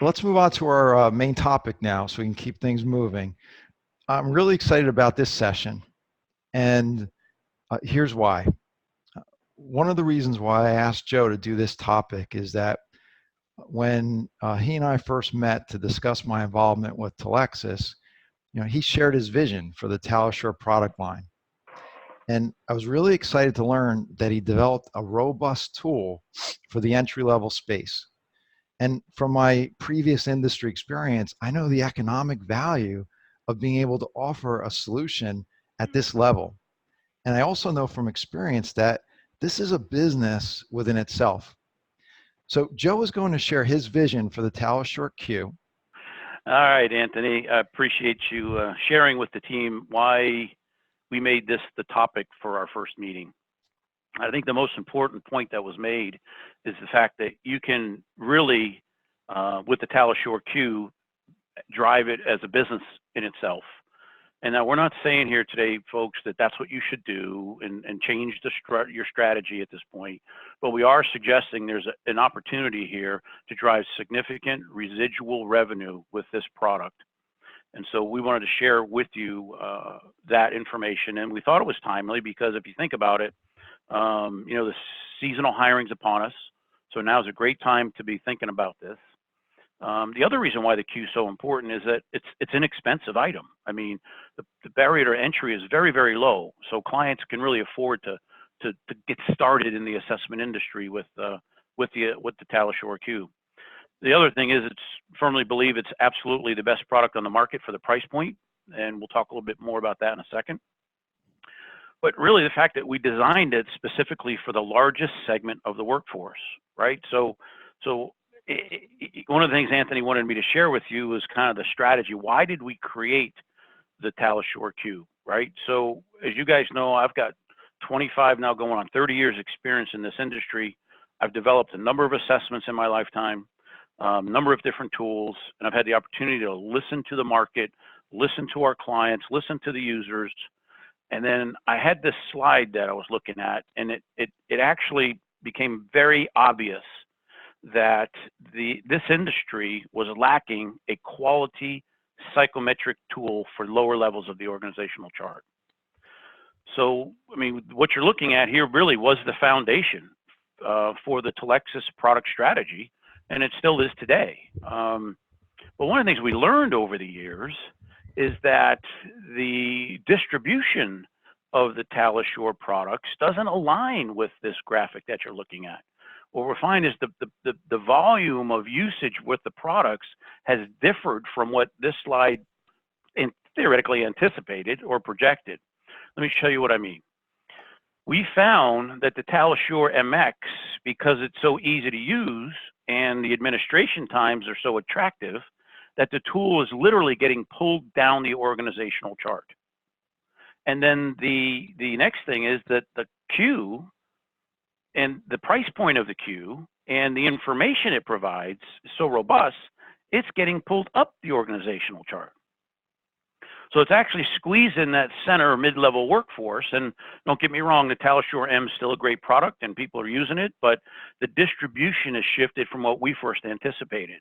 Let's move on to our main topic now so we can keep things moving. I'm really excited about this session, and here's why. One of the reasons why I asked Joe to do this topic is that when he and I first met to discuss my involvement with Talexus, he shared his vision for the TalassureQ product line. And I was really excited to learn that he developed a robust tool for the entry-level space. And from my previous industry experience, I know the economic value of being able to offer a solution at this level. And I also know from experience that this is a business within itself. So Joe is going to share his vision for the TalassureQ. All right, Anthony, I appreciate you sharing with the team why we made this the topic for our first meeting. I think the most important point that was made is the fact that you can really, with the TalassureQ, drive it as a business in itself. And now we're not saying here today, folks, that that's what you should do and change your strategy at this point. But we are suggesting there's an opportunity here to drive significant residual revenue with this product. And so we wanted to share with you that information. And we thought it was timely because if you think about it, the seasonal hiring's upon us. So now is a great time to be thinking about this. The other reason why the Q is so important is that it's an inexpensive item. I mean, the barrier to entry is very, very low. So clients can really afford to get started in the assessment industry with the TalassureQ. The other thing is firmly believe it's absolutely the best product on the market for the price point, and we'll talk a little bit more about that in a second. But really the fact that we designed it specifically for the largest segment of the workforce, right? So one of the things Anthony wanted me to share with you was kind of the strategy. Why did we create the TalassureQ, right? So as you guys know, I've got 25 now going on 30 years experience in this industry. I've developed a number of assessments in my lifetime, a number of different tools, and I've had the opportunity to listen to the market, listen to our clients, listen to the users. And then I had this slide that I was looking at, and it actually became very obvious that this industry was lacking a quality psychometric tool for lower levels of the organizational chart. So, I mean, what you're looking at here really was the foundation for the Talexus product strategy, and it still is today. But one of the things we learned over the years is that the distribution of the TalassureQ products doesn't align with this graphic that you're looking at. What we're finding is the volume of usage with the products has differed from what this slide theoretically anticipated or projected. Let me show you what I mean. We found that the TalassureQ MX, because it's so easy to use and the administration times are so attractive, that the tool is literally getting pulled down the organizational chart. And then the next thing is that the Q and the price point of the Q and the information it provides is so robust, it's getting pulled up the organizational chart. So it's actually squeezing that center mid-level workforce. And don't get me wrong, the TalassureQ M is still a great product and people are using it, but the distribution has shifted from what we first anticipated.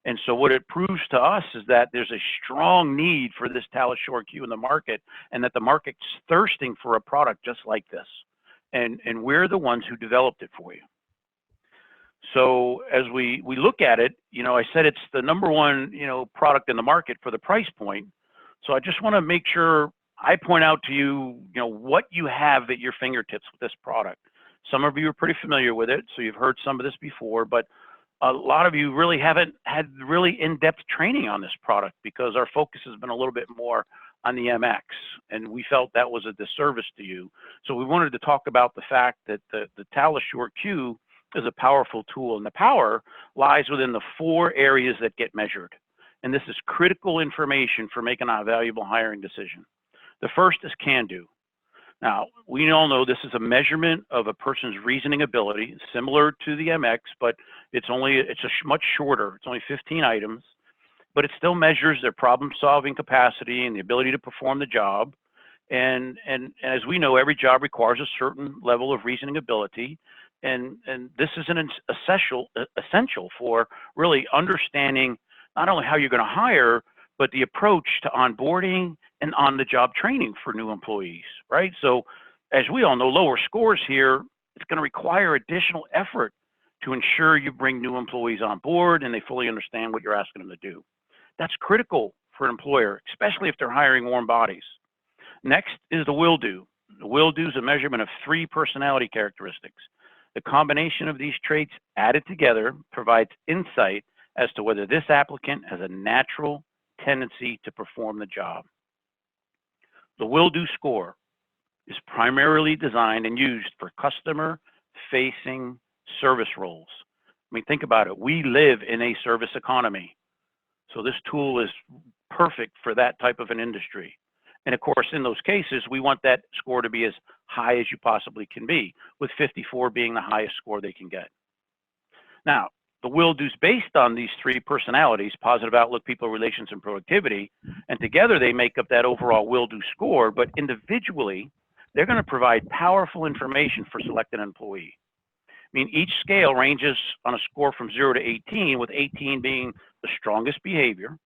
And so what it proves to us is that there's a strong need for this TalassureQ in the market, and that the market's thirsting for a product just like this. And we're the ones who developed it for you. So as we look at it, I said it's the number one, product in the market for the price point. So I just want to make sure I point out to you, what you have at your fingertips with this product. Some of you are pretty familiar with it, so you've heard some of this before, but a lot of you really haven't had really in-depth training on this product because our focus has been a little bit more on the MX, and we felt that was a disservice to you. So we wanted to talk about the fact that the TalassureQ is a powerful tool, and the power lies within the 4 areas that get measured. And this is critical information for making a valuable hiring decision. The first is can do. Now, we all know this is a measurement of a person's reasoning ability, similar to the MX, but it's much shorter. It's only 15 items, but it still measures their problem-solving capacity and the ability to perform the job. And as we know, every job requires a certain level of reasoning ability, And this is an essential for really understanding not only how you're going to hire, but the approach to onboarding and on-the-job training for new employees, right? So as we all know, lower scores here, it's going to require additional effort to ensure you bring new employees on board and they fully understand what you're asking them to do. That's critical for an employer, especially if they're hiring warm bodies. Next is the will do. The will do is a measurement of 3 personality characteristics. The combination of these traits added together provides insight as to whether this applicant has a natural tendency to perform the job. The will do score is primarily designed and used for customer-facing service roles. I mean, think about it. We live in a service economy. So this tool is perfect for that type of an industry. And of course, in those cases, we want that score to be as high as you possibly can be, with 54 being the highest score they can get. Now, the will do's based on these 3 personalities, positive outlook, people relations, and productivity, and together they make up that overall will do score, but individually, they're going to provide powerful information for selecting an employee. I mean, each scale ranges on a score from 0 to 18, with 18 being the strongest behavior.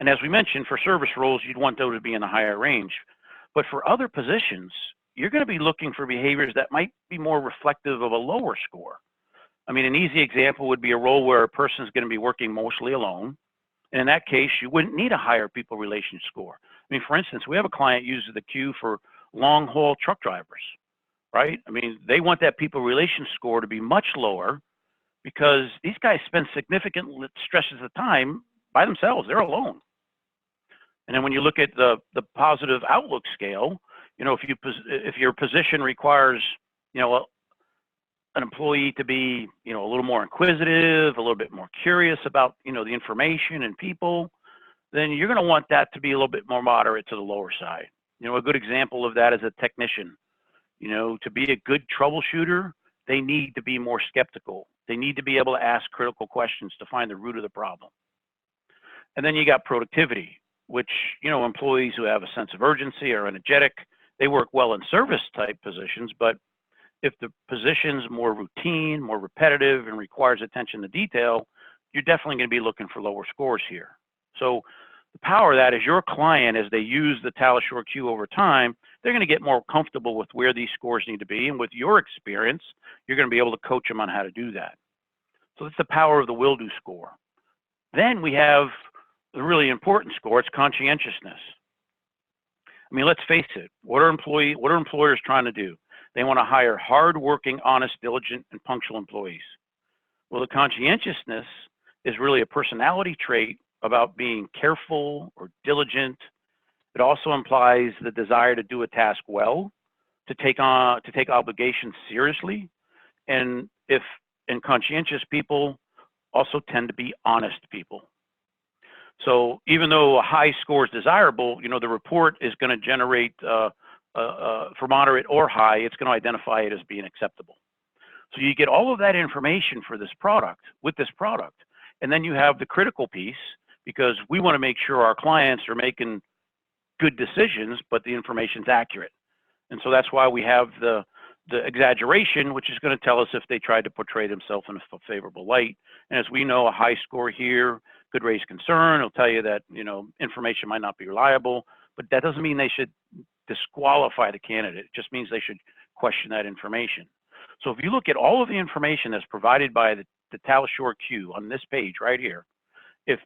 And as we mentioned, for service roles, you'd want those to be in the higher range. But for other positions, you're going to be looking for behaviors that might be more reflective of a lower score. I mean, an easy example would be a role where a person is going to be working mostly alone. And in that case, you wouldn't need a higher people relations score. I mean, for instance, we have a client uses the Q for long haul truck drivers, right? I mean, they want that people relations score to be much lower because these guys spend significant stretches of time by themselves. They're alone. And then when you look at the positive outlook scale, you know, if your position requires, you know, an employee to be, you know, a little more inquisitive, a little bit more curious about, you know, the information and people, then you're going to want that to be a little bit more moderate to the lower side. You know, a good example of that is a technician. You know, to be a good troubleshooter, they need to be more skeptical. They need to be able to ask critical questions to find the root of the problem. And then you got productivity, which, you know, employees who have a sense of urgency are energetic. They work well in service type positions, but if the position's more routine, more repetitive, and requires attention to detail, you're definitely going to be looking for lower scores here. So the power of that is your client, as they use the TalassureQ over time, they're going to get more comfortable with where these scores need to be. And with your experience, you're going to be able to coach them on how to do that. So that's the power of the will do score. Then we have the really important score. It's conscientiousness. I mean, let's face it. What are employers trying to do? They want to hire hardworking, honest, diligent, and punctual employees. Well, the conscientiousness is really a personality trait about being careful or diligent. It also implies the desire to do a task well, to take obligations seriously, and conscientious people also tend to be honest people. So even though a high score is desirable, you know, the report is going to generate for moderate or high, it's going to identify it as being acceptable. So you get all of that information for this product, with this product. And then you have the critical piece, because we want to make sure our clients are making good decisions, but the information's accurate. And so that's why we have the exaggeration, which is going to tell us if they tried to portray themselves in a favorable light. And as we know, a high score here could raise concern. It'll tell you that, you know, information might not be reliable, but that doesn't mean they should disqualify the candidate. It just means they should question that information. So if you look at all of the information that's provided by the TalassureQ on this page right here, if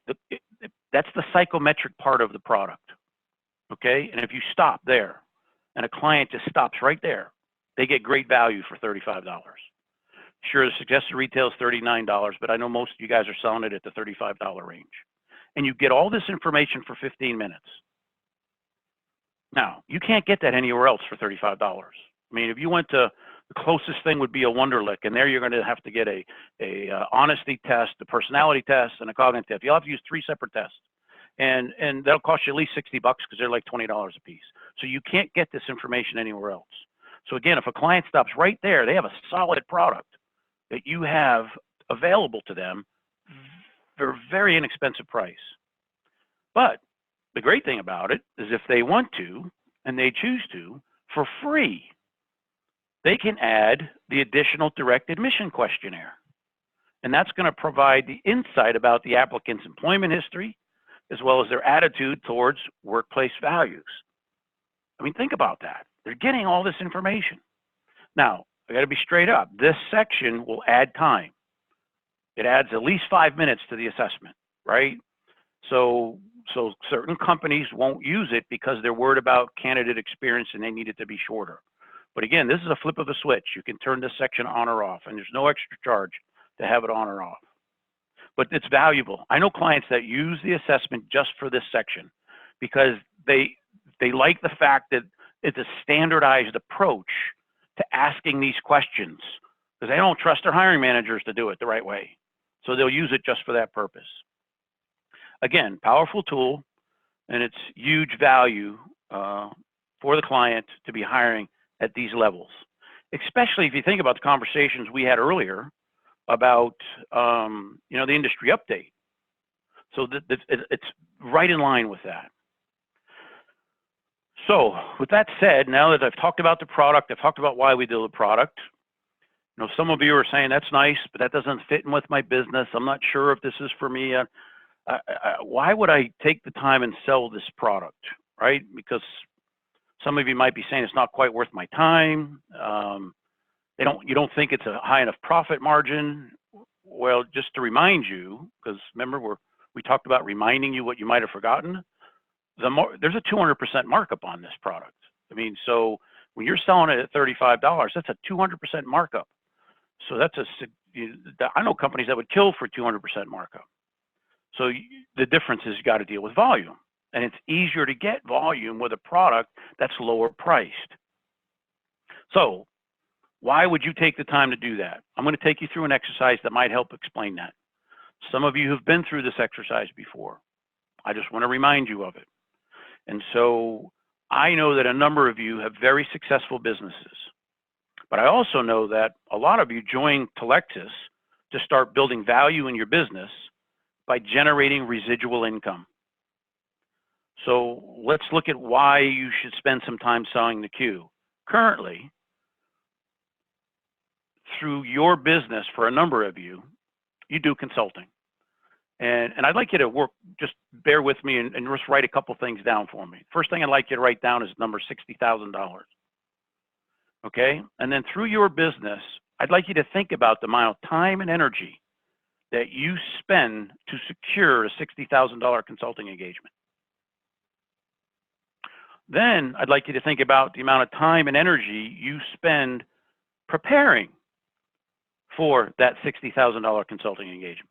that's the psychometric part of the product, okay? And if you stop there and a client just stops right there, they get great value for $35. Sure, the suggested retail is $39, but I know most of you guys are selling it at the $35 range. And you get all this information for 15 minutes. Now, you can't get that anywhere else for $35. I mean, if you went to, the closest thing would be a Wonderlic, and there you're going to have to get a honesty test, a personality test, and a cognitive test. You'll have to use 3 separate tests. And that'll cost you at least $60 because they're like $20 a piece. So you can't get this information anywhere else. So again, if a client stops right there, they have a solid product that you have available to them for a very inexpensive price. But the great thing about it is if they want to, and they choose to, for free, they can add the additional direct admission questionnaire. And that's going to provide the insight about the applicant's employment history, as well as their attitude towards workplace values. I mean, think about that. They're getting all this information. Now, I got to be straight up. This section will add time. It adds at least 5 minutes to the assessment, right? So certain companies won't use it because they're worried about candidate experience and they need it to be shorter. But again, this is a flip of a switch. You can turn this section on or off, and there's no extra charge to have it on or off. But it's valuable. I know clients that use the assessment just for this section because they like the fact that it's a standardized approach to asking these questions because they don't trust their hiring managers to do it the right way. So they'll use it just for that purpose. Again, powerful tool, and it's huge value for the client to be hiring at these levels, especially if you think about the conversations we had earlier about the industry update. So it's right in line with that. So with that said, now that I've talked about the product, I've talked about why we do the product. Some of you are saying that's nice, but that doesn't fit in with my business. I'm not sure if this is for me. Why would I take the time and sell this product, right? Because some of you might be saying it's not quite worth my time. You don't think it's a high enough profit margin. Well, just to remind you, because remember we talked about reminding you what you might have forgotten. There's a 200% markup on this product. I mean, so when you're selling it at $35, that's a 200% markup. So I know companies that would kill for 200% markup. So the difference is you got to deal with volume, and it's easier to get volume with a product that's lower priced. So why would you take the time to do that? I'm going to take you through an exercise that might help explain that. Some of you have been through this exercise before. I just want to remind you of it. And so I know that a number of you have very successful businesses, but I also know that a lot of you joined Talexus to start building value in your business by generating residual income. So let's look at why you should spend some time selling the Q. Currently, through your business, for a number of you, you do consulting. And I'd like you to work, just bear with me and just write a couple things down for me. First thing I'd like you to write down is number $60,000. Okay? And then through your business, I'd like you to think about the amount of time and energy that you spend to secure a $60,000 consulting engagement. Then I'd like you to think about the amount of time and energy you spend preparing for that $60,000 consulting engagement.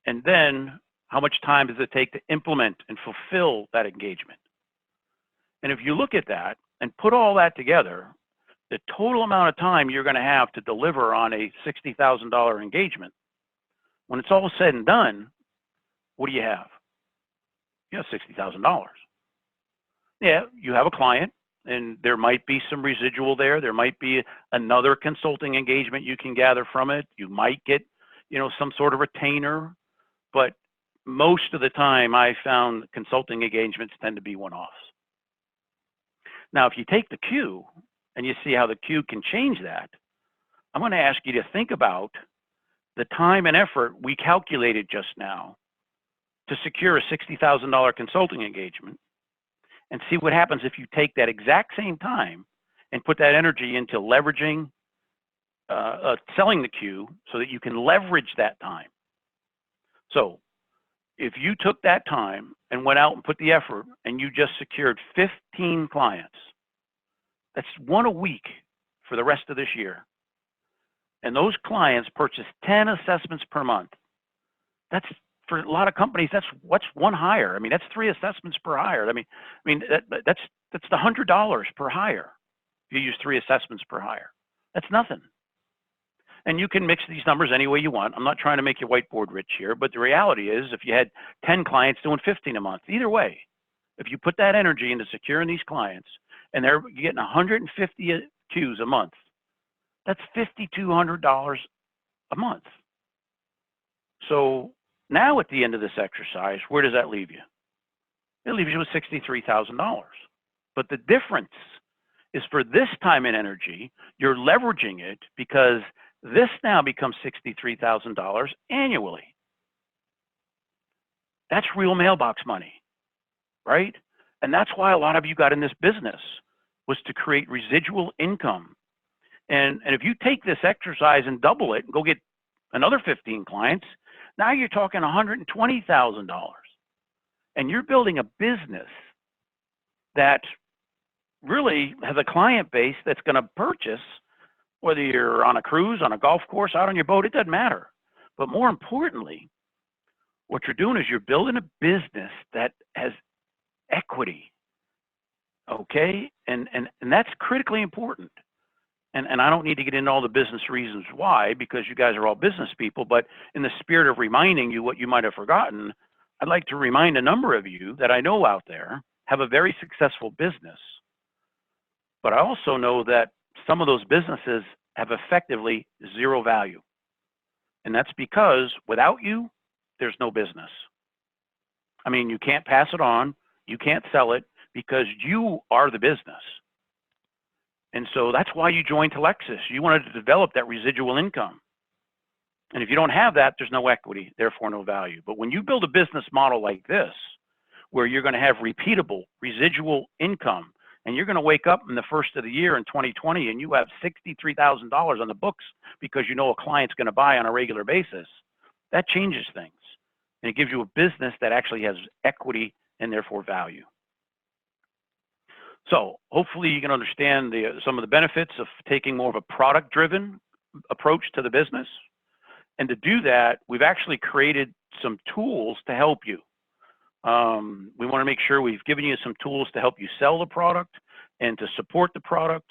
And then how much time does it take to implement and fulfill that engagement? And if you look at that and put all that together, the total amount of time you're going to have to deliver on a $60,000 engagement, when it's all said and done, what do you have? You have $60,000. Yeah, you have a client, and there might be some residual there. There might be another consulting engagement you can gather from it. You might get, some sort of retainer. But most of the time, I found consulting engagements tend to be one-offs. Now, if you take the Q and you see how the Q can change that, I'm going to ask you to think about the time and effort we calculated just now to secure a $60,000 consulting engagement and see what happens if you take that exact same time and put that energy into leveraging, selling the Q so that you can leverage that time. So if you took that time and went out and put the effort and you just secured 15 clients, that's one a week for the rest of this year. And those clients purchased 10 assessments per month. That's, for a lot of companies, what's one hire. I mean, that's 3 assessments per hire. I mean that's the $100 per hire. If you use 3 assessments per hire, that's nothing. And you can mix these numbers any way you want. I'm not trying to make you whiteboard rich here, but the reality is if you had 10 clients doing 15 a month, either way, if you put that energy into securing these clients and they're getting 150 Qs a month, that's $5,200 a month. So now at the end of this exercise, where does that leave you? It leaves you with $63,000. But the difference is for this time and energy, you're leveraging it because this now becomes $63,000 annually. That's real mailbox money, right? And that's why a lot of you got in this business, was to create residual income. And if you take this exercise and double it and go get another 15 clients, now you're talking $120,000. And you're building a business that really has a client base that's going to purchase, whether you're on a cruise, on a golf course, out on your boat, it doesn't matter. But more importantly, what you're doing is you're building a business that has equity, okay? And that's critically important. And I don't need to get into all the business reasons why, because you guys are all business people, but in the spirit of reminding you what you might have forgotten, I'd like to remind a number of you that I know out there have a very successful business. But I also know that some of those businesses have effectively zero value. And that's because without you, there's no business. I mean, you can't pass it on, you can't sell it, because you are the business. And so that's why you joined Talexus. You wanted to develop that residual income. And if you don't have that, there's no equity, therefore no value. But when you build a business model like this, where you're going to have repeatable residual income, and you're going to wake up in the first of the year in 2020 and you have $63,000 on the books because you know a client's going to buy on a regular basis, that changes things. And it gives you a business that actually has equity and therefore value. So hopefully you can understand some of the benefits of taking more of a product-driven approach to the business. And to do that, we've actually created some tools to help you. We want to make sure we've given you some tools to help you sell the product and to support the product.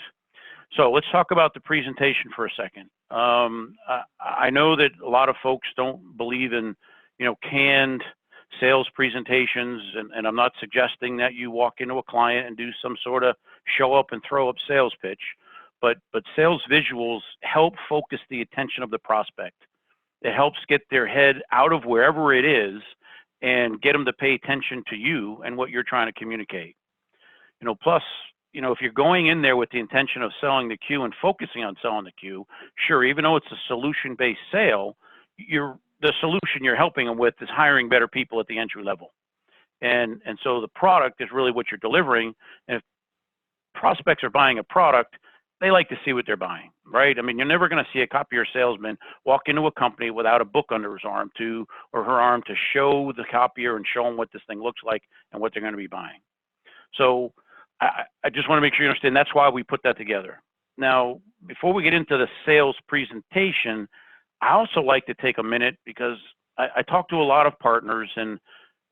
So let's talk about the presentation for a second. I know that a lot of folks don't believe in, canned sales presentations, and I'm not suggesting that you walk into a client and do some sort of show up and throw up sales pitch, but sales visuals help focus the attention of the prospect. It helps get their head out of wherever it is and get them to pay attention to you and what you're trying to communicate. Plus, if you're going in there with the intention of selling the Q and focusing on selling the Q, sure, even though it's a solution-based sale, the solution you're helping them with is hiring better people at the entry level. And so the product is really what you're delivering. And if prospects are buying a product, they like to see what they're buying, right? I mean, you're never going to see a copier salesman walk into a company without a book under his arm or her arm to show the copier and show them what this thing looks like and what they're going to be buying. So I just want to make sure you understand that's why we put that together. Now, before we get into the sales presentation, I also like to take a minute because I talk to a lot of partners, and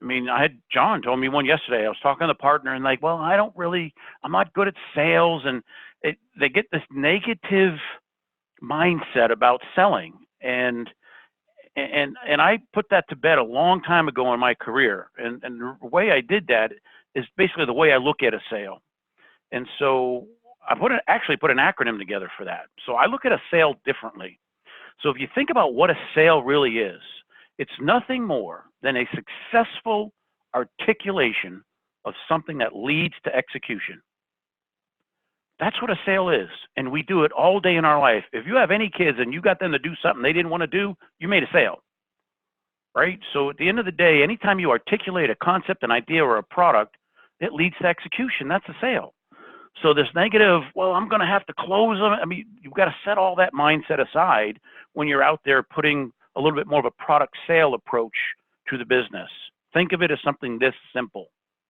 I mean, I had John told me one yesterday. I was talking to the partner and like, well, I'm not good at sales, and they get this negative mindset about selling, and I put that to bed a long time ago in my career, and the way I did that is basically the way I look at a sale, and so I actually put an acronym together for that. So I look at a sale differently. So if you think about what a sale really is, it's nothing more than a successful articulation of something that leads to execution. That's what a sale is, and we do it all day in our life. If you have any kids and you got them to do something they didn't want to do, you made a sale, right? So at the end of the day, anytime you articulate a concept, an idea, or a product, it leads to execution. That's a sale. So this negative, well, I'm going to have to close them. I mean, you've got to set all that mindset aside when you're out there putting a little bit more of a product sale approach to the business. Think of it as something this simple.